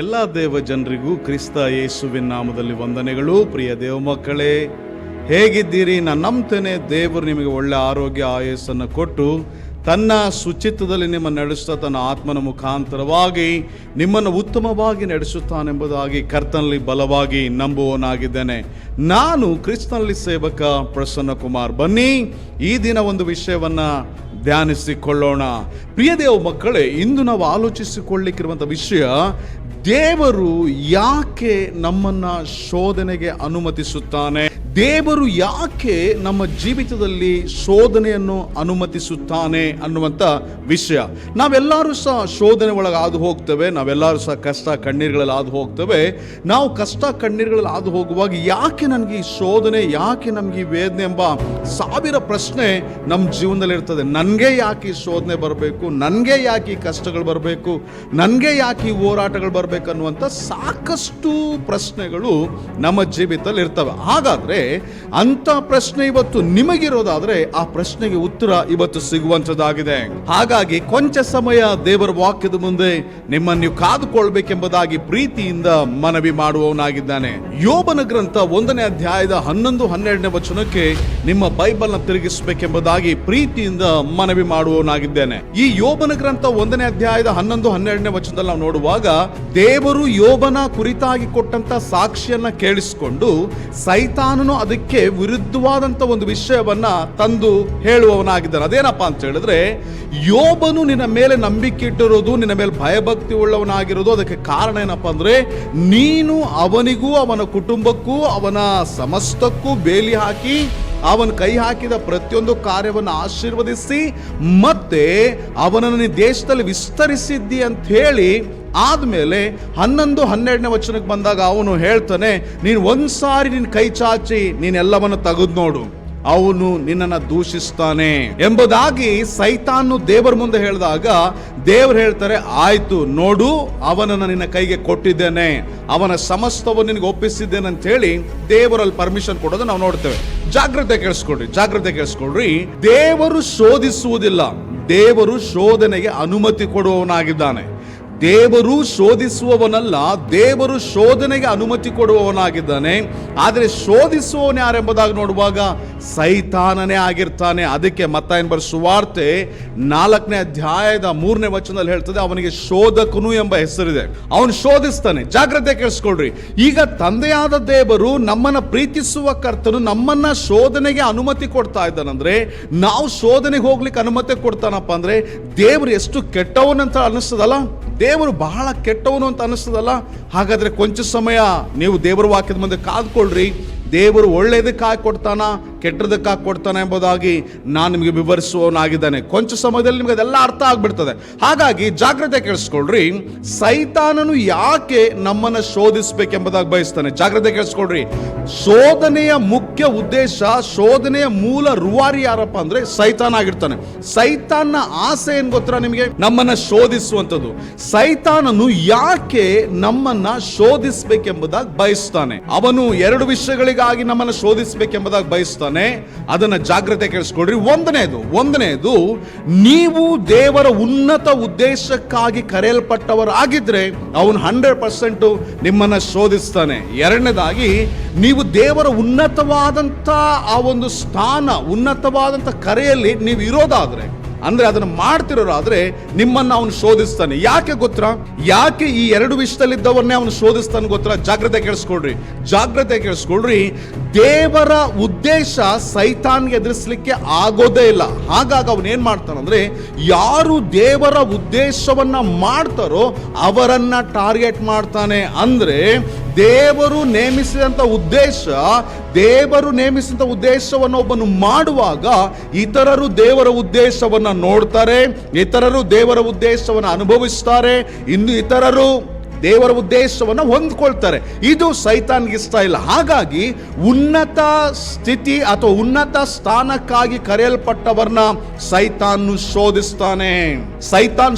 ಎಲ್ಲ ದೇವ ಜನರಿಗೂ ಕ್ರಿಸ್ತ ಯೇಸುವಿನ ನಾಮದಲ್ಲಿ ವಂದನೆಗಳು. ಪ್ರಿಯ ದೇವ ಮಕ್ಕಳೇ, ಹೇಗಿದ್ದೀರಿ? ನಾನು ನಂಬ್ತೇನೆ ದೇವರು ನಿಮಗೆ ಒಳ್ಳೆ ಆರೋಗ್ಯ ಆಯಸ್ಸನ್ನು ಕೊಟ್ಟು ತನ್ನ ಸುಚಿತ್ತದಲ್ಲಿ ನಿಮ್ಮನ್ನು ನಡೆಸ್ತಾ ತನ್ನ ಆತ್ಮನ ಮುಖಾಂತರವಾಗಿ ನಿಮ್ಮನ್ನು ಉತ್ತಮವಾಗಿ ನಡೆಸುತ್ತಾನೆಂಬುದಾಗಿ ಕರ್ತನಲ್ಲಿ ಬಲವಾಗಿ ನಂಬುವವನಾಗಿದ್ದೇನೆ. ನಾನು ಕ್ರಿಸ್ತನಲ್ಲಿ ಸೇವಕ ಪ್ರಸನ್ನ ಕುಮಾರ್. ಬನ್ನಿ ಈ ದಿನ ಒಂದು ವಿಷಯವನ್ನು ಧ್ಯಾನಿಸಿಕೊಳ್ಳೋಣ. ಪ್ರಿಯ ದೇವ ಮಕ್ಕಳೇ, ಇಂದು ನಾವು ಆಲೋಚಿಸಿಕೊಳ್ಳಿಕ್ಕಿರುವಂಥ ವಿಷಯ, ದೇವರು ಯಾಕೆ ನಮ್ಮನ್ನು ಶೋಧನೆಗೆ ಅನುಮತಿಸುತ್ತಾನೆ? ದೇವರು ಯಾಕೆ ನಮ್ಮ ಜೀವಿತದಲ್ಲಿ ಶೋಧನೆಯನ್ನು ಅನುಮತಿಸುತ್ತಾನೆ ಅನ್ನುವಂಥ ವಿಷಯ. ನಾವೆಲ್ಲರೂ ಸಹ ಶೋಧನೆ ಒಳಗೆ ಹಾದು ಹೋಗ್ತೇವೆ, ನಾವೆಲ್ಲರೂ ಸಹ ಕಷ್ಟ ಕಣ್ಣೀರುಗಳಲ್ಲಿ ಹಾದು ಹೋಗ್ತೇವೆ. ನಾವು ಕಷ್ಟ ಕಣ್ಣೀರುಗಳಲ್ಲಿ ಹಾದು ಹೋಗುವಾಗ ಯಾಕೆ ನನಗೆ ಈ ಶೋಧನೆ, ಯಾಕೆ ನಮಗೆ ಈ ವೇದನೆ ಎಂಬ ಸಾವಿರ ಪ್ರಶ್ನೆ ನಮ್ಮ ಜೀವನದಲ್ಲಿ ಇರ್ತದೆ. ನನಗೆ ಯಾಕೆ ಈ ಶೋಧನೆ ಬರಬೇಕು, ನನಗೆ ಯಾಕೆ ಈ ಕಷ್ಟಗಳು ಬರಬೇಕು, ನನಗೆ ಯಾಕೆ ಈ ಹೋರಾಟಗಳು ಬರಬೇಕು ಅನ್ನುವಂಥ ಸಾಕಷ್ಟು ಪ್ರಶ್ನೆಗಳು ನಮ್ಮ ಜೀವಿತದಲ್ಲಿ ಇರ್ತವೆ. ಹಾಗಾದರೆ ಅಂತ ಪ್ರಶ್ನೆ ಇವತ್ತು ನಿಮಗಿರೋದಾದ್ರೆ ಆ ಪ್ರಶ್ನೆಗೆ ಉತ್ತರ ಇವತ್ತು ಸಿಗುವಂತದ್ದಾಗಿದೆ. ಹಾಗಾಗಿ ಕೊಂಚ ಸಮಯ ದೇವರ ವಾಕ್ಯದ ಮುಂದೆ ನಿಮ್ಮನ್ನು ನೀವು ಕಾದುಕೊಳ್ಬೇಕೆಂಬುದಾಗಿ ಪ್ರೀತಿಯಿಂದ ಮನವಿ ಮಾಡುವವನಾಗಿದ್ದಾನೆ. ಯೋಬನ ಗ್ರಂಥ 1ನೇ ಅಧ್ಯಾಯದ 11-12ನೇ ವಚನಕ್ಕೆ ನಿಮ್ಮ ಬೈಬಲ್ನ ತಿರುಗಿಸಬೇಕೆಂಬುದಾಗಿ ಪ್ರೀತಿಯಿಂದ ಮನವಿ ಮಾಡುವವನಾಗಿದ್ದೇನೆ. ಈ ಯೋಬನ ಗ್ರಂಥ 1ನೇ ಅಧ್ಯಾಯದ 11-12ನೇ ವಚನದಲ್ಲಿ ನಾವು ನೋಡುವಾಗ, ದೇವರು ಯೋಬನ ಕುರಿತಾಗಿ ಕೊಟ್ಟಂತ ಸಾಕ್ಷಿಯನ್ನ ಕೇಳಿಸಿಕೊಂಡು ಸೈತಾನನು ಅದಕ್ಕೆ ವಿರುದ್ಧವಾದಂತ ಒಂದು ವಿಷಯವನ್ನ ತಂದು ಹೇಳುವವನಾಗಿದ್ದಾನೆ. ಅದೇನಪ್ಪ ಅಂತ ಹೇಳಿದ್ರೆ, ಯೋಬನು ನಿನ್ನ ಮೇಲೆ ನಂಬಿಕೆ ಇಟ್ಟಿರೋದು, ನಿನ್ನ ಮೇಲೆ ಭಯಭಕ್ತಿ ಉಳ್ಳವನಾಗಿರೋದು, ಅದಕ್ಕೆ ಕಾರಣ ಏನಪ್ಪ ಅಂದ್ರೆ, ನೀನು ಅವನಿಗೂ ಅವನ ಕುಟುಂಬಕ್ಕೂ ಅವನ ಸಮಸ್ತಕ್ಕೂ ಬೇಲಿ ಹಾಕಿ ಅವನ ಕೈ ಹಾಕಿದ ಪ್ರತಿಯೊಂದು ಕಾರ್ಯವನ್ನು ಆಶೀರ್ವದಿಸಿ ಮತ್ತೆ ಅವನನ್ನು ದೇಶದಲ್ಲಿ ವಿಸ್ತರಿಸಿದ್ದಿ ಅಂತ ಹೇಳಿ ಆದ್ಮೇಲೆ 11-12ನೇ ವಚನಕ್ಕೆ ಬಂದಾಗ ಅವನು ಹೇಳ್ತಾನೆ, ನೀನು ಒಂದ್ಸಾರಿ ನಿನ್ನ ಕೈ ಚಾಚಿ ನೀನೆಲ್ಲವನ್ನು ತೆಗೆದು ನೋಡು, ಅವನು ನಿನ್ನನ್ನು ದೂಷಿಸ್ತಾನೆ ಎಂಬುದಾಗಿ ಸೈತಾನು ದೇವರ ಮುಂದೆ ಹೇಳಿದಾಗ, ದೇವರು ಹೇಳ್ತಾರೆ, ಆಯ್ತು ನೋಡು, ಅವನನ್ನು ನಿನ್ನ ಕೈಗೆ ಕೊಟ್ಟಿದ್ದೇನೆ, ಅವನ ಸಮಸ್ತವನ್ನು ನಿನಗೆ ಒಪ್ಪಿಸಿದ್ದೇನೆ ಅಂತ ಹೇಳಿ ದೇವರಲ್ಲಿ ಪರ್ಮಿಷನ್ ಕೊಡೋದು ನಾವು ನೋಡ್ತೇವೆ. ಜಾಗ್ರತೆ ಕೇಳಿಸ್ಕೊಳ್ರಿ. ದೇವರು ಶೋಧಿಸುವುದಿಲ್ಲ, ದೇವರು ಶೋಧನೆಗೆ ಅನುಮತಿ ಕೊಡುವವನಾಗಿದ್ದಾನೆ. ದೇವರು ಶೋಧಿಸುವವನಲ್ಲ, ದೇವರು ಶೋಧನೆಗೆ ಅನುಮತಿ ಕೊಡುವವನಾಗಿದ್ದಾನೆ. ಆದರೆ ಶೋಧಿಸುವವನು ಯಾರೆಂಬುದಾಗಿ ನೋಡುವಾಗ ಸೈತಾನನೇ ಆಗಿರ್ತಾನೆ. ಅದಕ್ಕೆ ಮತ್ತಾಯನ ಬರೆದ ಸುವಾರ್ತೆ 4ನೇ ಅಧ್ಯಾಯದ 3ನೇ ವಚನದಲ್ಲಿ ಹೇಳ್ತದೆ, ಅವನಿಗೆ ಶೋಧಕನು ಎಂಬ ಹೆಸರಿದೆ, ಅವನು ಶೋಧಿಸ್ತಾನೆ. ಜಾಗ್ರತೆ ಕೇಳಿಸ್ಕೊಳ್ರಿ. ಈಗ ತಂದೆಯಾದ ದೇವರು, ನಮ್ಮನ್ನ ಪ್ರೀತಿಸುವ ಕರ್ತನು ನಮ್ಮನ್ನ ಶೋಧನೆಗೆ ಅನುಮತಿ ಕೊಡ್ತಾ ಇದ್ದಾನಂದ್ರೆ, ನಾವು ಶೋಧನೆಗೆ ಹೋಗ್ಲಿಕ್ಕೆ ಅನುಮತಿ ಕೊಡ್ತಾನಪ್ಪ ಅಂದ್ರೆ ದೇವರು ಎಷ್ಟು ಕೆಟ್ಟವನಂತ ಅನ್ನಿಸ್ತದಲ್ಲ, ದೇವರು ಬಹಳ ಕೆಟ್ಟವನು ಅಂತ ಅನಿಸ್ತದಲ್ಲ. ಹಾಗಾದ್ರೆ ಕೊಂಚ ಸಮಯ ನೀವು ದೇವರ ವಾಕ್ಯದ ಮುಂದೆ ಕಾದ್ಕೊಳ್ರಿ. ದೇವರು ಒಳ್ಳೆಯದಕ್ಕಾಗಿ ಕೊಡ್ತಾನ, ಕೆಟ್ಟದಕ್ಕಾಗಿ ಕೊಡ್ತಾನೆ ಎಂಬುದಾಗಿ ನಾನು ನಿಮಗೆ ವಿವರಿಸುವವನಾಗಿದ್ದಾನೆ. ಕೊಂಚ ಸಮಯದಲ್ಲಿ ನಿಮಗೆ ಅದೆಲ್ಲ ಅರ್ಥ ಆಗ್ಬಿಡ್ತದೆ. ಹಾಗಾಗಿ ಜಾಗ್ರತೆ ಕೇಳಿಸ್ಕೊಳ್ರಿ. ಸೈತಾನನು ಯಾಕೆ ನಮ್ಮನ್ನು ಶೋಧಿಸಬೇಕೆಂಬುದಾಗಿ ಬಯಸ್ತಾನೆ? ಜಾಗ್ರತೆ ಕೇಳಿಸ್ಕೊಳ್ರಿ. ಶೋಧನೆಯ ಮುಖ್ಯ ಉದ್ದೇಶ, ಶೋಧನೆಯ ಮೂಲ ರೂವಾರಿ ಯಾರಪ್ಪ ಅಂದ್ರೆ ಸೈತಾನ ಆಗಿರ್ತಾನೆ. ಸೈತಾನ ಆಸೆ ಏನ್ ಗೊತ್ತಾ ನಿಮಗೆ? ನಮ್ಮನ್ನ ಶೋಧಿಸುವಂಥದ್ದು. ಸೈತಾನನು ಯಾಕೆ ನಮ್ಮನ್ನ ಶೋಧಿಸಬೇಕೆಂಬುದಾಗಿ ಬಯಸ್ತಾನೆ? ಅವನು 2 ವಿಷಯಗಳಿಗೆ ನಮ್ಮನ್ನು ಶೋಧಿಸಬೇಕೆಂಬುದಾಗಿ ಬಯಸ್ತಾನೆ. ಅದನ್ನ ಜಾಗ್ರತೆ ಕೇಳಿಸ್ಕೊಳ್ರಿ. ಒಂದನೇದು, ನೀವು ದೇವರ ಉನ್ನತ ಉದ್ದೇಶಕ್ಕಾಗಿ ಕರೆಯಲ್ಪಟ್ಟವರಾಗಿದ್ರೆ ಅವನು 100% ನಿಮ್ಮನ್ನ ಶೋಧಿಸ್ತಾನೆ. ಎರಡನೇದಾಗಿ, ನೀವು ದೇವರ ಉನ್ನತವಾದಂತ ಆ ಒಂದು ಸ್ಥಾನ, ಉನ್ನತವಾದಂತ ಕರೆಯಲ್ಲಿ ನೀವು ಇರೋದಾದ್ರೆ, ಅಂದ್ರೆ ಅದನ್ನು ಮಾಡ್ತಿರೋರಾದ್ರೆ ನಿಮ್ಮನ್ನ ಅವನು ಶೋಧಿಸ್ತಾನೆ. ಯಾಕೆ ಗೊತ್ತಾ? ಯಾಕೆ ಈ 2 ವಿಷಯದಲ್ಲಿದ್ದವನ್ನೇ ಅವನು ಶೋಧಿಸ್ತಾನೆ ಗೊತ್ತಾ? ಜಾಗ್ರತೆ ಕೇಳಿಸ್ಕೊಳ್ರಿ. ದೇವರ ಉದ್ದೇಶ ಸೈತಾನ್ಗೆ ಎದುರಿಸಲಿಕ್ಕೆ ಆಗೋದೇ ಇಲ್ಲ. ಹಾಗಾಗಿ ಅವನು ಏನ್ ಮಾಡ್ತಾನಂದ್ರೆ, ಯಾರು ದೇವರ ಉದ್ದೇಶವನ್ನ ಮಾಡ್ತಾರೋ ಅವರನ್ನ ಟಾರ್ಗೆಟ್ ಮಾಡ್ತಾನೆ. ಅಂದ್ರೆ ದೇವರು ನೇಮಿಸಿದಂತ ಉದ್ದೇಶವನ್ನು ಒಬ್ಬನು ಮಾಡುವಾಗ ಇತರರು ದೇವರ ಉದ್ದೇಶವನ್ನ ನೋಡ್ತಾರೆ, ಇತರರು ದೇವರ ಉದ್ದೇಶವನ್ನು ಅನುಭವಿಸ್ತಾರೆ, ಇನ್ನು ಇತರರು ದೇವರ ಉದ್ದೇಶವನ್ನು ಹೊಂದ್ಕೊಳ್ತಾರೆ. ಇದು ಸೈತಾನ್ಗೆ ಇಷ್ಟ ಇಲ್ಲ. ಹಾಗಾಗಿ ಉನ್ನತ ಸ್ಥಿತಿ ಅಥವಾ ಉನ್ನತ ಸ್ಥಾನಕ್ಕಾಗಿ ಕರೆಯಲ್ಪಟ್ಟವರನ್ನ ಸೈತಾನ್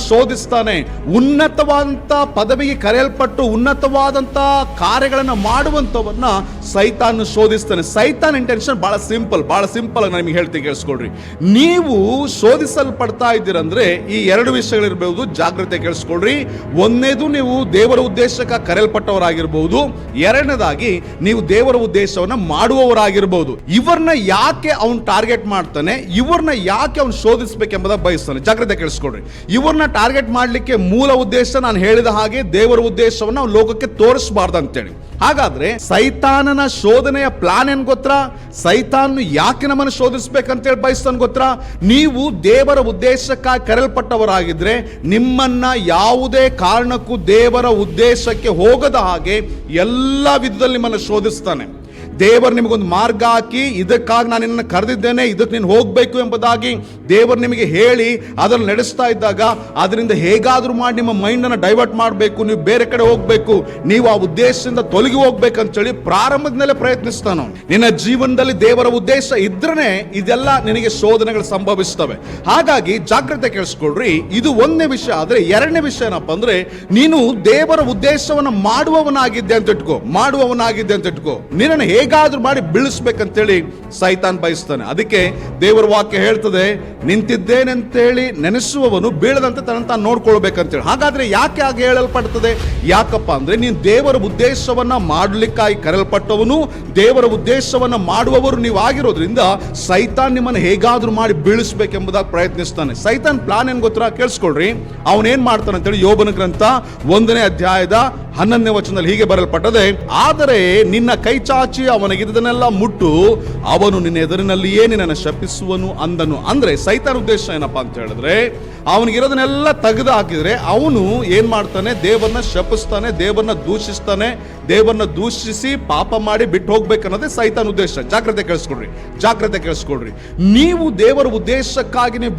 ಶೋಧಿಸ್ತಾನೆ. ಉನ್ನತವಾದಂತ ಪದವಿಗೆ ಕರೆಯಲ್ಪಟ್ಟು ಉನ್ನತವಾದಂತ ಕಾರ್ಯಗಳನ್ನು ಮಾಡುವಂತವನ್ನ ಸೈತಾನ್ ಶೋಧಿಸ್ತಾನೆ. ಸೈತಾನ್ ಇಂಟೆನ್ಷನ್ ಬಹಳ ಸಿಂಪಲ್ ನಿಮಗೆ ಹೇಳ್ತೀನಿ, ಕೇಳಿಸ್ಕೊಳ್ರಿ. ನೀವು ಶೋಧಿಸಲ್ಪಡ್ತಾ ಇದ್ದೀರಂದ್ರೆ ಈ 2 ವಿಷಯಗಳಿರ್ಬಹುದು. ಜಾಗ್ರತೆ ಕೇಳಿಸ್ಕೊಳ್ರಿ. ಒಂದನೇದು, ನೀವು ದೇವರ ದೇವರ ಉದ್ದೇಶಕ್ಕೆ ಕರೆಯಲ್ಪಟ್ಟವರಾಗಿರ್ಬಹುದು, ಎರಡನೇದಾಗಿ ನೀವು ದೇವರ ಉದ್ದೇಶವನ್ನ ಮಾಡುವವರಾಗಿರ್ಬಹುದು. ಇವ್ರನ್ನ ಯಾಕೆ ಅವನು ಟಾರ್ಗೆಟ್ ಮಾಡ್ತಾನೆ, ಇವ್ರನ್ನ ಯಾಕೆ ಅವನು ಶೋಧಿಸಬೇಕೆಂಬುದ ಬಯಸ್ತಾನೆ. ಜಾಗ್ರತೆ ಕೇಳಿಸ್ಕೊಡ್ರಿ. ಇವ್ರನ್ನ ಟಾರ್ಗೆಟ್ ಮಾಡ್ಲಿಕ್ಕೆ ಮೂಲ ಉದ್ದೇಶ ನಾನು ಹೇಳಿದ ಹಾಗೆ ದೇವರ ಉದ್ದೇಶವನ್ನ ಅವ್ನು ಲೋಕಕ್ಕೆ ತೋರಿಸಬಾರ್ದು ಅಂತೇಳಿ. ಹಾಗಾದ್ರೆ ಸೈತಾನನ ಶೋಧನೆಯ ಪ್ಲಾನ್ ಏನ್ ಗೊತ್ತಾ? ಸೈತಾನ್ ಯಾಕೆ ನಮ್ಮನ್ನು ಶೋಧಿಸ್ಬೇಕಂತೇಳಿ ಬಯಸ್ತಾನೆ ಗೊತ್ತಾ? ನೀವು ದೇವರ ಉದ್ದೇಶಕ್ಕಾಗಿ ಕರೆಯಲ್ಪಟ್ಟವರಾಗಿದ್ರೆ ನಿಮ್ಮನ್ನ ಯಾವುದೇ ಕಾರಣಕ್ಕೂ ದೇವರ ಉದ್ದೇಶಕ್ಕೆ ಹೋಗದ ಹಾಗೆ ಎಲ್ಲ ವಿಧದಲ್ಲಿ ನಿಮ್ಮನ್ನು ಶೋಧಿಸ್ತಾನೆ. ದೇವರು ನಿಮಗೊಂದು ಮಾರ್ಗ ಹಾಕಿ, ಇದಕ್ಕಾಗಿ ನಾನು ನಿನ್ನನ್ನು ಕರೆದಿದ್ದೇನೆ, ಇದಕ್ಕೆ ನೀನು ಹೋಗಬೇಕು ಎಂಬುದಾಗಿ ದೇವರು ನಿಮಗೆ ಹೇಳಿ ಅದನ್ನು ನಡೆಸ್ತಾ ಇದ್ದಾಗ ಅದರಿಂದ ಹೇಗಾದರೂ ಮಾಡಿ ನಿಮ್ಮ ಮೈಂಡನ್ನು ಡೈವರ್ಟ್ ಮಾಡಬೇಕು, ನೀವು ಬೇರೆ ಕಡೆ ಹೋಗಬೇಕು, ನೀವು ಆ ಉದ್ದೇಶದಿಂದ ತೊಲಗಿ ಹೋಗ್ಬೇಕಂತೇಳಿ ಪ್ರಾರಂಭದಿಂದಲೇ ಪ್ರಯತ್ನಿಸ್ತಾನೆ. ನಿನ್ನ ಜೀವನದಲ್ಲಿ ದೇವರ ಉದ್ದೇಶ ಇದ್ರೇ ಇದೆಲ್ಲ ನಿನಗೆ ಶೋಧನೆಗಳು ಸಂಭವಿಸ್ತವೆ. ಹಾಗಾಗಿ ಜಾಗ್ರತೆ ಕೇಳಿಸ್ಕೊಳ್ರಿ. ಇದು ಒಂದನೇ ವಿಷಯ. ಆದರೆ ಎರಡನೇ ವಿಷಯ ಏನಪ್ಪ ಅಂದ್ರೆ, ನೀನು ದೇವರ ಉದ್ದೇಶವನ್ನು ಮಾಡುವವನಾಗಿದ್ದೆ ಅಂತ ಇಟ್ಕೋ, ನಿನ್ನನ್ನು ಹೇಗಾದ್ರೂ ಮಾಡಿ ಬೀಳಿಸ್ಬೇಕಂತೇಳಿ ಸೈತಾನ್ ಬಯಸ್ತಾನೆ. ಅದಕ್ಕೆ ದೇವರ ವಾಕ್ಯ ಹೇಳ್ತದೆ, ನಿಂತಿದ್ದೇನೆಂತೇಳಿ ನೆನೆಸುವವನು ಬೀಳದಂತೆ ತನ್ನ ನೋಡ್ಕೊಳ್ಬೇಕಂತೇಳಿ. ಹಾಗಾದ್ರೆ ಯಾಕೆ ಹಾಗೆ ಹೇಳಲ್ಪಡ್ತದೆ? ಯಾಕಪ್ಪ ಅಂದ್ರೆ, ನೀನು ದೇವರ ಉದ್ದೇಶವನ್ನ ಮಾಡಲಿಕ್ಕಾಗಿ ಕರೆಯಲ್ಪಟ್ಟವನು, ದೇವರ ಉದ್ದೇಶವನ್ನ ಮಾಡುವವರು ನೀವು ಆಗಿರೋದ್ರಿಂದ ಸೈತಾನ್ ನಿಮ್ಮನ್ನು ಹೇಗಾದ್ರೂ ಮಾಡಿ ಬೀಳಿಸ್ಬೇಕೆಂಬುದಾಗಿ ಪ್ರಯತ್ನಿಸ್ತಾನೆ. ಸೈತಾನ್ ಪ್ಲಾನ್ ಏನ್ ಗೊತ್ತಾ? ಕೇಳಿಸ್ಕೊಳ್ರಿ. ಅವನೇನ್ ಮಾಡ್ತಾನೆ ಅಂತೇಳಿ ಯೋಬನ ಗ್ರಂಥ 1ನೇ ಅಧ್ಯಾಯದ 11ನೇ ವಚನದಲ್ಲಿ ಹೀಗೆ ಬರೆಯಲ್ಪಟ್ಟದೆ, ಆದರೆ ನಿನ್ನ ಕೈ ಚಾಚಿ ಅವನಿಗಿದ್ದನ್ನೆಲ್ಲ ಮುಟ್ಟು, ಅವನು ನಿನ್ನ ಎದುರಿನಲ್ಲಿಯೇ ನಿನ್ನನ್ನು ಶಪಿಸುವನು ಅಂದನು. ಅಂದ್ರೆ ಸೈತಾನ್ ಉದ್ದೇಶ ಏನಪ್ಪಾ ಅಂತ ಹೇಳಿದ್ರೆ, ಅವನಿಗಿರೋದನ್ನೆಲ್ಲ ತೆಗೆದು ಹಾಕಿದ್ರೆ ಅವನು ಏನ್ ಮಾಡ್ತಾನೆ? ದೇವರನ್ನ ಶಪಿಸ್ತಾನೆ, ದೇವರನ್ನ ದೂಷಿಸ್ತಾನೆ, ದೇವರನ್ನ ದೂಷಿಸಿ ಪಾಪ ಮಾಡಿ ಬಿಟ್ಟು ಹೋಗ್ಬೇಕನ್ನೋದೇ ಸೈತಾನ್ ಉದ್ದೇಶ. ಜಾಗ್ರತೆ ಕೇಳಿಸ್ಕೊಳ್ರಿ. ನೀವು ದೇವರ ಉದ್ದೇಶಕ್ಕಾಗಿ ನೀವು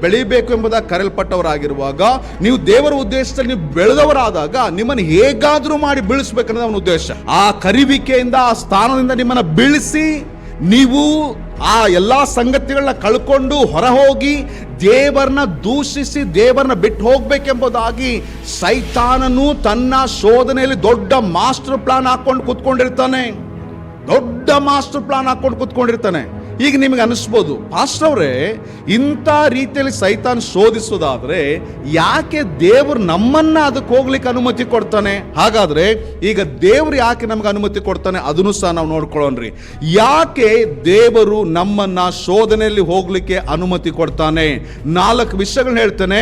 ಬೆಳಿಬೇಕು ಎಂಬುದಾಗಿ ಕರೆಯಲ್ಪಟ್ಟವರಾಗಿರುವಾಗ, ನೀವು ದೇವರ ಉದ್ದೇಶದಲ್ಲಿ ನೀವು ಬೆಳೆದವರಾದಾಗ ನಿಮ್ಮನ್ನು ಹೇಗಾದ್ರೂ ಮಾಡಿ ಬೀಳಿಸ್ಬೇಕನ್ನೋದು ಅವನ ಉದ್ದೇಶ. ಆ ಕರಿವಿಕೆಯಿಂದ, ಆ ಸ್ಥಾನದಿಂದ ನಿಮ್ಮನ್ನ ಬೀಳಿಸಿ, ನೀವು ಆ ಎಲ್ಲಾ ಸಂಗತಿಗಳನ್ನ ಕಳ್ಕೊಂಡು ಹೊರ ಹೋಗಿ ದೇವರನ್ನ ದೂಷಿಸಿ ದೇವರನ್ನ ಬಿಟ್ಟು ಹೋಗ್ಬೇಕೆಂಬುದಾಗಿ ಸೈತಾನನು ತನ್ನ ಶೋಧನೆಯಲ್ಲಿ ದೊಡ್ಡ ಮಾಸ್ಟರ್ ಪ್ಲಾನ್ ಹಾಕೊಂಡು ಕೂತ್ಕೊಂಡಿರ್ತಾನೆ. ಈಗ ನಿಮಗೆ ಅನಿಸ್ಬೋದು, ಪಾಸ್ಟರ್ ಅವರೇ, ಇಂಥ ರೀತಿಯಲ್ಲಿ ಸೈತಾನ್ ಶೋಧಿಸೋದಾದ್ರೆ ಯಾಕೆ ದೇವರು ನಮ್ಮನ್ನ ಅದಕ್ಕೆ ಹೋಗ್ಲಿಕ್ಕೆ ಅನುಮತಿ ಕೊಡ್ತಾನೆ? ಹಾಗಾದ್ರೆ ಈಗ ದೇವರು ಯಾಕೆ ನಮ್ಗೆ ಅನುಮತಿ ಕೊಡ್ತಾನೆ ಅದನ್ನು ಸಹ ನಾವು ನೋಡ್ಕೊಳ್ಳೋಣ್ರಿ. ಯಾಕೆ ದೇವರು ನಮ್ಮನ್ನ ಶೋಧನೆಯಲ್ಲಿ ಹೋಗ್ಲಿಕ್ಕೆ ಅನುಮತಿ ಕೊಡ್ತಾನೆ? 4 ವಿಷಯಗಳನ್ನ ಹೇಳ್ತಾನೆ.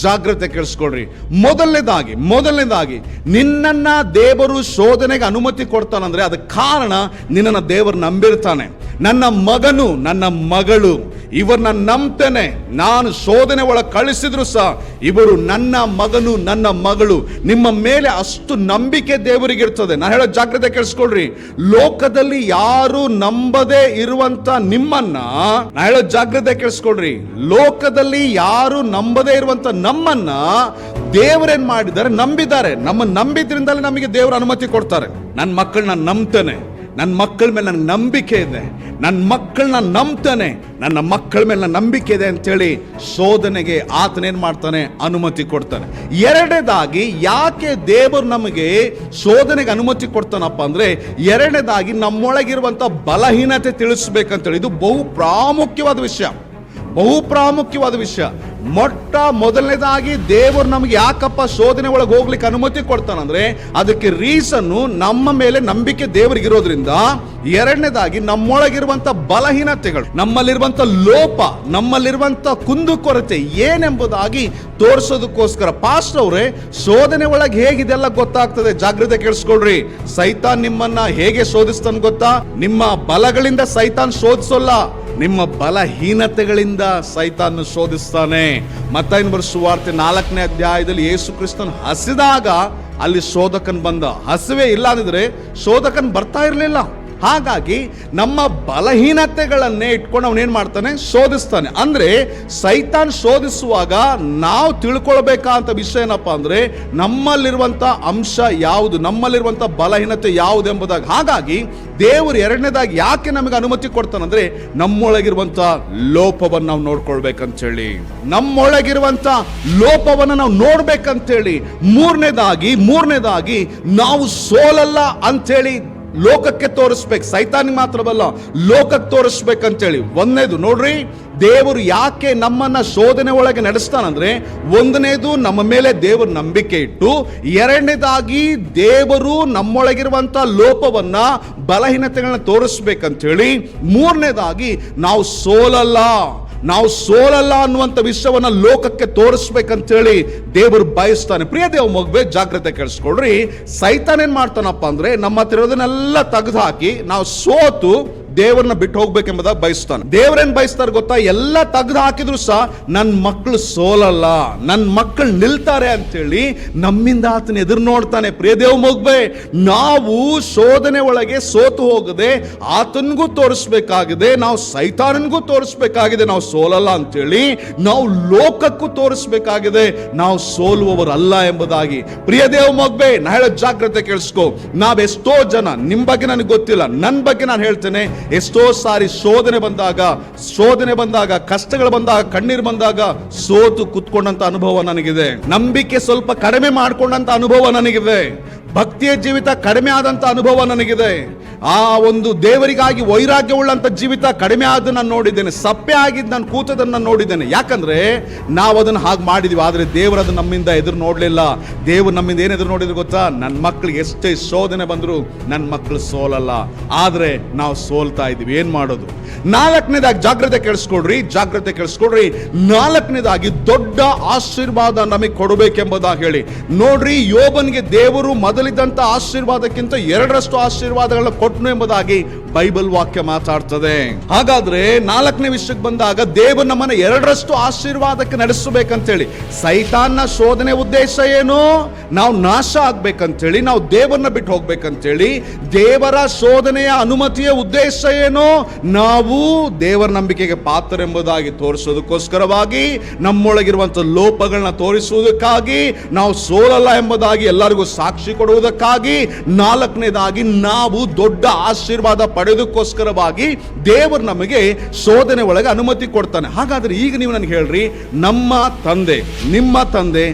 ಜಾಗ್ರತೆ ಕೇಳಿಸ್ಕೊಳ್ರಿ. ಮೊದಲನೇದಾಗಿ ನಿನ್ನನ್ನ ದೇವರು ಶೋಧನೆಗೆ ಅನುಮತಿ ಕೊಡ್ತಾನಂದ್ರೆ ಅದಕ್ಕೆ ಕಾರಣ ನಿನ್ನನ್ನ ದೇವರು ನಂಬಿರ್ತಾನೆ. ನನ್ನ ಮಗನು, ನನ್ನ ಮಗಳು, ಇವರನ್ನ ನಂಬ್ತೇನೆ, ನಾನು ಶೋಧನೆ ಒಳಗೆ ಕಳಿಸಿದ್ರು ಸಹ ಇವರು ನನ್ನ ಮಗನು, ನನ್ನ ಮಗಳು. ನಿಮ್ಮ ಮೇಲೆ ಅಷ್ಟು ನಂಬಿಕೆ ದೇವರಿಗಿರ್ತದೆ. ನಾನು ಹೇಳೋ ಜಾಗ್ರತೆ ಕೇಳಿಸ್ಕೊಳ್ರಿ. ಲೋಕದಲ್ಲಿ ಯಾರು ನಂಬದೇ ಇರುವಂತ ನಿಮ್ಮನ್ನ, ನಾನು ಹೇಳೋ ಜಾಗ್ರತೆ ಕೇಳಿಸ್ಕೊಳ್ರಿ, ಲೋಕದಲ್ಲಿ ಯಾರು ನಂಬದೇ ಇರುವಂತ ನಮ್ಮನ್ನ ದೇವರೇನ್ ಮಾಡಿದ್ದಾರೆ? ನಂಬಿದ್ದಾರೆ. ನಮ್ಮ ನಂಬಿದ್ರಿಂದಲೇ ನಮಗೆ ದೇವರ ಅನುಮತಿ ಕೊಡ್ತಾರೆ. ನನ್ನ ಮಕ್ಕಳನ್ನ ನಂಬ್ತೇನೆ, ನನ್ನ ಮಕ್ಕಳ ಮೇಲೆ ನನಗೆ ನಂಬಿಕೆ ಇದೆ, ನನ್ನ ಮಕ್ಕಳನ್ನ ನಂಬ್ತಾನೆ, ನನ್ನ ಮಕ್ಕಳ ಮೇಲೆ ನನ್ನ ನಂಬಿಕೆ ಇದೆ ಅಂತೇಳಿ ಶೋಧನೆಗೆ ಆತನೇನ್ ಮಾಡ್ತಾನೆ? ಅನುಮತಿ ಕೊಡ್ತಾನೆ. ಎರಡನೇದಾಗಿ ಯಾಕೆ ದೇವರು ನಮಗೆ ಶೋಧನೆಗೆ ಅನುಮತಿ ಕೊಡ್ತಾನಪ್ಪ ಅಂದ್ರೆ, ಎರಡನೇದಾಗಿ ನಮ್ಮೊಳಗಿರುವಂತ ಬಲಹೀನತೆ ತಿಳಿಸ್ಬೇಕಂತೇಳಿ. ಇದು ಬಹು ಪ್ರಾಮುಖ್ಯವಾದ ವಿಷಯ. ಮೊದಲನೇದಾಗಿ ದೇವರು ನಮಗೆ ಯಾಕಪ್ಪ ಶೋಧನೆ ಒಳಗೆ ಹೋಗ್ಲಿಕ್ಕೆ ಅನುಮತಿ ಕೊಡ್ತಾನಂದ್ರೆ ಅದಕ್ಕೆ ರೀಸನ್ನು ನಮ್ಮ ಮೇಲೆ ನಂಬಿಕೆ ದೇವರಿಗಿರೋದ್ರಿಂದ. ಎರಡನೇದಾಗಿ ನಮ್ಮೊಳಗಿರುವಂತ ಬಲಹೀನತೆಗಳು, ನಮ್ಮಲ್ಲಿರುವಂತ ಲೋಪ, ನಮ್ಮಲ್ಲಿರುವಂತ ಕುಂದುಕೊರತೆ ಏನೆಂಬುದಾಗಿ ತೋರಿಸೋದಕ್ಕೋಸ್ಕರ. ಪಾಸ್ಟರ್ ಅವರೇ, ಶೋಧನೆ ಒಳಗೆ ಹೇಗಿದೆಲ್ಲ ಗೊತ್ತಾಗ್ತದೆ? ಜಾಗ್ರತೆ ಕೇಳಿಸ್ಕೊಳ್ರಿ. ಸೈತಾನ್ ನಿಮ್ಮನ್ನ ಹೇಗೆ ಶೋಧಿಸ್ತಾನೆ ಗೊತ್ತಾ? ನಿಮ್ಮ ಬಲಗಳಿಂದ ಸೈತಾನ್ ಶೋಧಿಸೋಲ್ಲ, ನಿಮ್ಮ ಬಲಹೀನತೆಗಳಿಂದ ಸೈತಾನ್ ಶೋಧಿಸ್ತಾನೆ. ಮತ್ತಾಯನ ಬರೆದ ಸುವಾರ್ತೆ 4ನೇ ಅಧ್ಯಾಯದಲ್ಲಿ ಯೇಸು ಕ್ರಿಸ್ತನು ಹಸಿದಾಗ ಅಲ್ಲಿ ಶೋಧಕನ್ ಬಂದ. ಹಸಿವೆ ಇಲ್ಲ ಅಂದಿದ್ರೆ ಶೋಧಕನ್ ಬರ್ತಾ ಇರಲಿಲ್ಲ. ಹಾಗಾಗಿ ನಮ್ಮ ಬಲಹೀನತೆಗಳನ್ನೇ ಇಟ್ಕೊಂಡು ಅವನೇನ್ ಮಾಡ್ತಾನೆ? ಶೋಧಿಸ್ತಾನೆ. ಅಂದ್ರೆ ಸೈತಾನ್ ಶೋಧಿಸುವಾಗ ನಾವು ತಿಳ್ಕೊಳ್ಬೇಕಾದಂತ ವಿಷಯ ಏನಪ್ಪಾ ಅಂದ್ರೆ ನಮ್ಮಲ್ಲಿರುವಂತ ಅಂಶ ಯಾವುದು, ನಮ್ಮಲ್ಲಿರುವಂತ ಬಲಹೀನತೆ ಯಾವುದು ಎಂಬುದಾಗಿ. ಹಾಗಾಗಿ ದೇವರು ಎರಡನೇದಾಗಿ ಯಾಕೆ ನಮಗೆ ಅನುಮತಿ ಕೊಡ್ತಾನಂದ್ರೆ ನಮ್ಮೊಳಗಿರುವಂತ ಲೋಪವನ್ನು ನಾವು ನೋಡ್ಕೊಳ್ಬೇಕಂತೇಳಿ, ನಮ್ಮೊಳಗಿರುವಂತ ಲೋಪವನ್ನು ನಾವು ನೋಡ್ಬೇಕಂತೇಳಿ. ಮೂರನೇದಾಗಿ ನಾವು ಸೋಲಲ್ಲ ಅಂತೇಳಿ ಲೋಕಕ್ಕೆ ತೋರಿಸ್ಬೇಕು, ಸೈತಾನಿಗೆ ಮಾತ್ರವಲ್ಲ ಲೋಕಕ್ಕೆ ತೋರಿಸ್ಬೇಕಂತೇಳಿ. ಒಂದನೇದು ನೋಡ್ರಿ, ದೇವರು ಯಾಕೆ ನಮ್ಮನ್ನ ಶೋಧನೆ ಒಳಗೆ ನಡೆಸ್ತಾನಂದ್ರೆ, ಒಂದನೇದು ನಮ್ಮ ಮೇಲೆ ದೇವರು ನಂಬಿಕೆ ಇಟ್ಟು, ಎರಡನೇದಾಗಿ ದೇವರು ನಮ್ಮೊಳಗಿರುವಂತ ಲೋಪವನ್ನ ಬಲಹೀನತೆಗಳನ್ನ ತೋರಿಸ್ಬೇಕಂತೇಳಿ, ಮೂರನೇದಾಗಿ ನಾವು ಸೋಲಲ್ಲ ಅನ್ನುವಂಥ ವಿಷಯವನ್ನ ಲೋಕಕ್ಕೆ ತೋರಿಸ್ಬೇಕಂತೇಳಿ ದೇವರು ಬಯಸ್ತಾನೆ. ಪ್ರಿಯ ದೇವ ಮಗುವೆ, ಜಾಗ್ರತೆ ಕೇಳಿಸ್ಕೊಳ್ರಿ. ಸೈತಾನ್ ಏನ್ ಮಾಡ್ತಾನಪ್ಪ ಅಂದ್ರೆ, ನಮ್ಮ ಹತ್ರ ಇರೋದನ್ನೆಲ್ಲ ತೆಗೆದು ಹಾಕಿ ನಾವು ಸೋತು ದೇವರನ್ನ ಬಿಟ್ಟು ಹೋಗ್ಬೇಕೆಂಬುದಾಗಿ ಬಯಸ್ತಾನೆ. ದೇವರೇನ್ ಬಯಸ್ತಾರೆ ಗೊತ್ತಾ? ಎಲ್ಲ ತೆಗೆದು ಹಾಕಿದ್ರು ಸಹ ನನ್ನ ಮಕ್ಕಳು ಸೋಲಲ್ಲ, ನನ್ನ ಮಕ್ಕಳು ನಿಲ್ತಾರೆ ಅಂತೇಳಿ ನಮ್ಮಿಂದ ಆತನ ಎದುರು ನೋಡ್ತಾನೆ. ಪ್ರಿಯ ದೇವ ಮಗುವೆ, ನಾವು ಶೋಧನೆ ಒಳಗೆ ಸೋತು ಹೋಗದೆ ಆತನಿಗೂ ತೋರಿಸ್ಬೇಕಾಗಿದೆ, ನಾವು ಸೈತಾನನಿಗೂ ತೋರಿಸ್ಬೇಕಾಗಿದೆ ನಾವು ಸೋಲಲ್ಲ ಅಂತೇಳಿ, ನಾವು ಲೋಕಕ್ಕೂ ತೋರಿಸ್ಬೇಕಾಗಿದೆ ನಾವು ಸೋಲುವವರಲ್ಲ ಎಂಬುದಾಗಿ. ಪ್ರಿಯ ದೇವ ಮಗುವೆ, ನಾ ಹೇಳೋ ಜಾಗ್ರತೆ ಕೇಳಿಸ್ಕೊ. ನಾವೆಷ್ಟೋ ಜನ, ನಿಮ್ ಬಗ್ಗೆ ನನಗೆ ಗೊತ್ತಿಲ್ಲ, ನನ್ನ ಬಗ್ಗೆ ನಾನು ಹೇಳ್ತೇನೆ, ಎಷ್ಟೋ ಸಾರಿ ಶೋಧನೆ ಬಂದಾಗ ಕಷ್ಟಗಳು ಬಂದಾಗ ಕಣ್ಣೀರು ಬಂದಾಗ ಸೋತು ಕುತ್ಕೊಂಡಂತ ಅನುಭವ ನನಗಿದೆ. ನಂಬಿಕೆ ಸ್ವಲ್ಪ ಕಡಿಮೆ ಮಾಡ್ಕೊಂಡಂತ ಅನುಭವ ನನಗಿದೆ. ಭಕ್ತಿಯ ಜೀವಿತ ಕಡಿಮೆ ಆದಂತ ಅನುಭವ ನನಗಿದೆ. ಆ ಒಂದು ದೇವರಿಗಾಗಿ ವೈರಾಗ್ಯವುಳ್ಳಂತ ಜೀವಿತ ಕಡಿಮೆ ಆದ ನಾನು ನೋಡಿದ್ದೇನೆ. ಸಪ್ಪೆ ಆಗಿದ್ದು ನಾನು ಕೂತದನ್ನು ನೋಡಿದ್ದೇನೆ. ಯಾಕಂದ್ರೆ ನಾವು ಅದನ್ನು ಹಾಗೆ ಮಾಡಿದ್ವಿ, ಆದ್ರೆ ದೇವರು ಅದನ್ನು ನಮ್ಮಿಂದ ಎದುರು ನೋಡ್ಲಿಲ್ಲ. ದೇವರು ನಮ್ಮಿಂದ ಏನ್ ಎದುರು ನೋಡಿದ್ರು ಗೊತ್ತಾ? ನನ್ನ ಮಕ್ಕಳಿಗೆ ಎಷ್ಟೇ ಶೋಧನೆ ಬಂದ್ರು ನನ್ನ ಮಕ್ಕಳು ಸೋಲಲ್ಲ, ಆದ್ರೆ ನಾವು ಸೋಲ್ತಾ ಇದೀವಿ. ಏನ್ ಮಾಡೋದು? ನಾಲ್ಕನೇದಾಗಿ ಜಾಗ್ರತೆ ಕೇಳಿಸ್ಕೊಡ್ರಿ. ನಾಲ್ಕನೇದಾಗಿ ದೊಡ್ಡ ಆಶೀರ್ವಾದ ನಮಗೆ ಕೊಡಬೇಕೆಂಬುದಾಗಿ ಹೇಳಿ. ನೋಡ್ರಿ, ಯೋಬನಿಗೆ ದೇವರು ಮೊದಲಿದ್ದಂತ ಆಶೀರ್ವಾದಕ್ಕಿಂತ 2ರಷ್ಟು ಆಶೀರ್ವಾದಗಳನ್ನ ಕೊಟ್ಟನು ಎಂಬುದಾಗಿ ಬೈಬಲ್ ವಾಕ್ಯ ಮಾತಾಡ್ತದೆ. ಹಾಗಾದ್ರೆ 4ನೇ ವಿಷಯಕ್ಕೆ ಬಂದಾಗ ದೇವರು ನಮ್ಮನ್ನ 2ರಷ್ಟು ಆಶೀರ್ವಾದಕ್ಕೆ ನಡೆಸಬೇಕಂತೇಳಿ. ಸೈತಾನ್ನ ಶೋಧನೆ ಉದ್ದೇಶ ಏನು? ನಾವು ನಾಶ ಆಗ್ಬೇಕಂತೇಳಿ, ನಾವು ದೇವರನ್ನ ಬಿಟ್ಟು ಹೋಗ್ಬೇಕಂತೇಳಿ. ದೇವರ ಶೋಧನೆಯ ಅನುಮತಿಯ ಉದ್ದೇಶ ಏನು? ನಾವು ದೇವರ ನಂಬಿಕೆಗೆ ಪಾತ್ರ ಎಂಬುದಾಗಿ ತೋರಿಸೋದಕ್ಕೋಸ್ಕರವಾಗಿ, ನಮ್ಮೊಳಗಿರುವಂತಹ ಲೋಪಗಳನ್ನ ತೋರಿಸುವುದಕ್ಕಾಗಿ, ನಾವು ಸೋಲಲ್ಲ ಎಂಬುದಾಗಿ ಎಲ್ಲರಿಗೂ ಸಾಕ್ಷಿ ಕೊಡುವುದಕ್ಕಾಗಿ. 4ನೇದಾಗಿ ನಾವು ದೊಡ್ಡ ಆಶೀರ್ವಾದ ಪಡೆಯೋದಕ್ಕೋಸ್ಕರವಾಗಿ ದೇವರು ನಮಗೆ ಶೋಧನೆ ಒಳಗೆ ಅನುಮತಿ ಕೊಡ್ತಾನೆ. ಹಾಗಾದ್ರೆ ಈಗ ನೀವು ನನಗೆ ಹೇಳ್ರಿ, ನಮ್ಮ ತಂದೆ, ನಿಮ್ಮ ತಂದೆ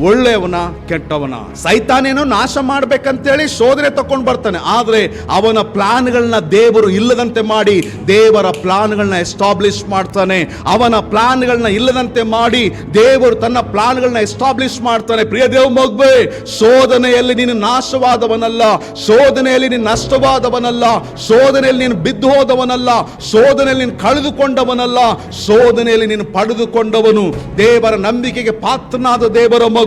ಒಳ್ಳೆಯವನ ಕೆಟ್ಟವನ? ಸೈತಾನೇನೋ ನಾಶ ಮಾಡ್ಬೇಕಂತೇಳಿ ಶೋಧನೆ ತಕೊಂಡು ಬರ್ತಾನೆ, ಆದ್ರೆ ಅವನ ಪ್ಲಾನ್ಗಳನ್ನ ದೇವರು ಇಲ್ಲದಂತೆ ಮಾಡಿ ದೇವರ ಪ್ಲಾನ್ಗಳನ್ನ ಎಸ್ಟಾಬ್ಲಿಷ್ ಮಾಡ್ತಾನೆ. ಅವನ ಪ್ಲಾನ್ಗಳನ್ನ ಇಲ್ಲದಂತೆ ಮಾಡಿ ದೇವರು ತನ್ನ ಪ್ಲಾನ್ಗಳನ್ನ ಎಸ್ಟಾಬ್ಲಿಷ್ ಮಾಡ್ತಾನೆ. ಪ್ರಿಯ ದೇವ ಮಗುವೆ, ಶೋಧನೆಯಲ್ಲಿ ನೀನು ನಾಶವಾದವನಲ್ಲ, ಶೋಧನೆಯಲ್ಲಿ ನೀನು ನಷ್ಟವಾದವನಲ್ಲ, ಶೋಧನೆಯಲ್ಲಿ ನೀನು ಬಿದ್ದು ಹೋದವನಲ್ಲ, ಶೋಧನೆಯಲ್ಲಿ ನೀನು ಕಳೆದುಕೊಂಡವನಲ್ಲ, ಶೋಧನೆಯಲ್ಲಿ ನೀನು ಪಡೆದುಕೊಂಡವನು. ದೇವರ ನಂಬಿಕೆಗೆ ಪಾತ್ರನಾದ ದೇವರ ಮಗು.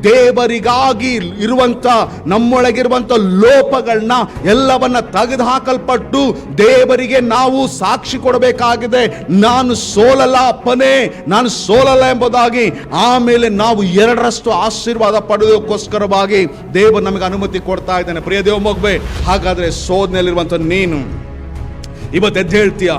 ದೇವರಿಗಾಗಿ ಇರುವಂತ ನಮ್ಮೊಳಗಿರುವಂತ ಲೋಪಗಳನ್ನ ಎಲ್ಲವನ್ನ ತೆಗೆದು ಹಾಕಲ್ಪಟ್ಟು ದೇವರಿಗೆ ನಾವು ಸಾಕ್ಷಿ ಕೊಡಬೇಕಾಗಿದೆ. ನಾನು ಸೋಲಲ್ಲ ಅಪ್ಪನೇ, ನಾನು ಸೋಲಲ್ಲ ಎಂಬುದಾಗಿ. ಆಮೇಲೆ ನಾವು 2ರಷ್ಟು ಆಶೀರ್ವಾದ ಪಡೆಯೋದಕ್ಕೋಸ್ಕರವಾಗಿ ದೇವರು ನಮಗೆ ಅನುಮತಿ ಕೊಡ್ತಾ ಇದ್ದಾನೆ. ಪ್ರಿಯ ದೇವ ಮಗುವೆ, ಹಾಗಾದ್ರೆ ಶೋಧನೆಯಲ್ಲಿರುವಂತ ನೀನು ಇವತ್ತು ಎದ್ದು ಹೇಳ್ತೀಯ,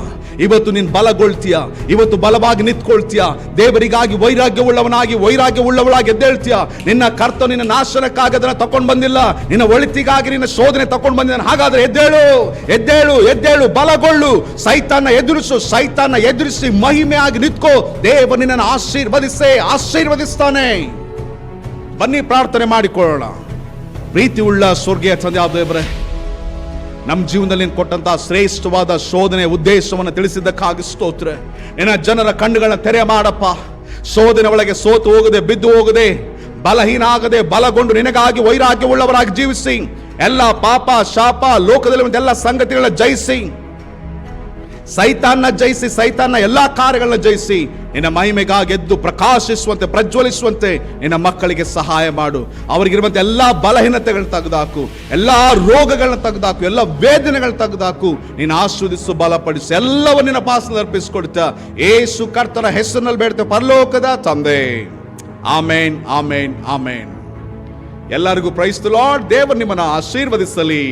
ಇವತ್ತು ನೀನು ಬಲಗೊಳ್ತೀಯ, ಇವತ್ತು ಬಲವಾಗಿ ನಿಂತ್ಕೊಳ್ತೀಯ, ದೇವರಿಗಾಗಿ ವೈರಾಗ್ಯವುಳ್ಳವಳಾಗಿ ಎದ್ದೇಳ್ತೀಯ. ನಿನ್ನ ಕರ್ತನು ನಿನ್ನ ನಾಶನಕ್ಕಾಗಿ ಅದನ್ನ ತಕೊಂಡು ಬಂದಿಲ್ಲ, ನಿನ್ನ ಒಳಿತಿಗಾಗಿ ನಿನ್ನ ಶೋಧನೆ ತಕೊಂಡು ಬಂದಿದ್ದಾನೆ. ಹಾಗಾದ್ರೆ ಎದ್ದೇಳು, ಬಲಗೊಳ್ಳು, ಸೈತಾನ ಎದುರಿಸಿ ಮಹಿಮೆಯಾಗಿ ನಿಂತ್ಕೋ. ದೇವರು ನಿನ್ನನ್ನು ಆಶೀರ್ವದಿಸ್ತಾನೆ. ಬನ್ನಿ ಪ್ರಾರ್ಥನೆ ಮಾಡಿಕೊಳ್ಳೋಣ. ಪ್ರೀತಿ ಉಳ್ಳ ಸ್ವರ್ಗೀಯ ತಂದೆಯಾದ ದೇವರೇ, ನಮ್ಮ ಜೀವನದಲ್ಲಿ ನೀನು ಕೊಟ್ಟಂತಹ ಶ್ರೇಷ್ಠವಾದ ಶೋಧನೆ ಉದ್ದೇಶವನ್ನು ತಿಳಿಸಿದ್ದಕ್ಕಾಗಿ ಸ್ತೋತ್ರ. ನಿನ್ನ ಜನರ ಕಣ್ಣುಗಳನ್ನ ತೆರೆ ಮಾಡಪ್ಪ. ಶೋಧನೆ ಒಳಗೆ ಸೋತು ಹೋಗದೆ, ಬಿದ್ದು ಹೋಗದೆ, ಬಲಹೀನ ಆಗದೆ, ಬಲಗೊಂಡು ನಿನಗಾಗಿ ವೈರಾಗ್ಯವುಳ್ಳವರಾಗಿ ಜೀವಿಸಿ, ಎಲ್ಲ ಪಾಪ ಶಾಪ ಲೋಕದಲ್ಲಿ ಎಲ್ಲ ಸಂಗತಿಗಳನ್ನ ಜಯಿಸಿ, ಸೈತಾನ್ನ ಎಲ್ಲಾ ಕಾರ್ಯಗಳನ್ನ ಜಯಿಸಿ, ನಿನ್ನ ಮಹಿಮೆಗಾಗಿ ಎದ್ದು ಪ್ರಕಾಶಿಸುವಂತೆ, ಪ್ರಜ್ವಲಿಸುವಂತೆ ನಿನ್ನ ಮಕ್ಕಳಿಗೆ ಸಹಾಯ ಮಾಡು. ಅವರಿಗಿರುವಂತೆ ಎಲ್ಲಾ ಬಲಹೀನತೆಗಳನ್ನ ತೆಗೆದಾಕು, ಎಲ್ಲಾ ರೋಗಗಳನ್ನ ತೆಗೆದಾಕು, ಎಲ್ಲ ವೇದನೆಗಳನ್ನ ತೆಗೆದಾಕು. ನೀನು ಆಶೀರ್ವದಿಸು, ಬಲಪಡಿಸು, ಎಲ್ಲವನ್ನ ನಿನ್ನ ಪಾಸದಲ್ಲಿ ಅರ್ಪಿಸಿಕೊಡ್ತಾ ಯೇಸು ಕರ್ತನ ಹೆಸರಿನಲ್ಲಿ ಬೇಡ್ತೇವೆ ಪರಲೋಕದ ತಂದೆ. ಆಮೇನ್, ಆಮೇನ್, ಆಮೇನ್. ಎಲ್ಲರಿಗೂ ಪ್ರೈಸ್ ದಿ ಲಾರ್ಡ್. ದೇವರು ನಿಮ್ಮನ್ನು ಆಶೀರ್ವದಿಸಲಿ.